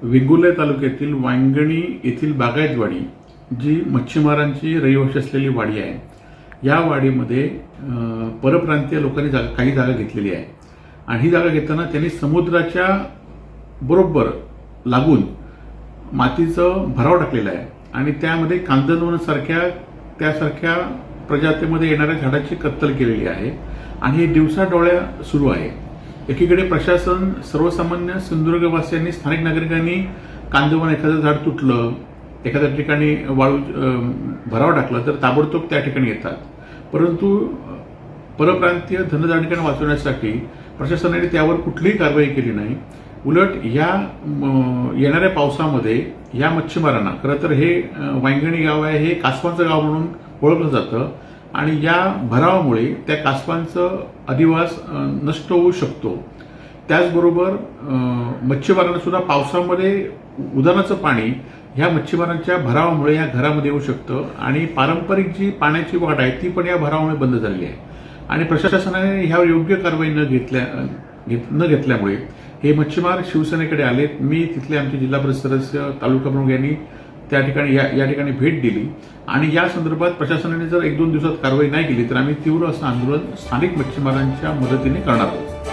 वेंगुर्ला तालुक्यातील वांगणी येथील बागायतवाडी जी मच्छीमारांची रहिवाशी असलेली वाडी आहे, या वाडीमध्ये परप्रांतीय लोकांनी काही जागा घेतलेली आहे आणि ही जागा घेताना त्यांनी समुद्राच्या बरोबर लागून मातीचं भराव टाकलेला आहे आणि त्यामध्ये कांदनवन त्यासारख्या प्रजातीमध्ये येणाऱ्या झाडाची कत्तल केलेली आहे आणि हे दिवसाडोळ्या सुरू आहे। एकीकडे प्रशासन, सर्वसामान्य सिंधुदुर्गवासियांनी, स्थानिक नागरिकांनी कांदवन एखादं झाड तुटलं, एखाद्या ठिकाणी वाळू भराव टाकलं तर ताबडतोब त्या ठिकाणी येतात, परंतु परप्रांतीय धनदांडकांना वाचवण्यासाठी प्रशासनाने त्यावर कुठलीही कारवाई केली नाही। उलट या येणाऱ्या पावसामध्ये या मच्छीमारांना, खरं तर हे वांगणी गाव आहे, हे कासवांचं गाव म्हणून ओळखलं जातं आणि या भरावामुळे त्या कासवांचं अधिवास नष्ट होऊ शकतो। त्याचबरोबर मच्छीमारांना सुद्धा पावसामध्ये उधाणाचं पाणी ह्या मच्छीमारांच्या भरावामुळे या घरामध्ये येऊ शकतं आणि पारंपरिक जी पाण्याची वाट आहे ती पण या भरावामुळे बंद झाली आहे आणि प्रशासनाने ह्यावर योग्य कारवाई न घेतल्यामुळे हे मच्छीमार शिवसेनेकडे आलेत। मी तिथले आमचे जिल्हा परिषद सदस्य, तालुका प्रमुख यांनी त्या ठिकाणी या ठिकाणी भेट दिली आणि या संदर्भात प्रशासनाने जर 1-2 दिवसात कारवाई नाही केली तर आम्ही तीव्र असं आंदोलन स्थानिक मच्छीमारांच्या मदतीने करणार आहोत।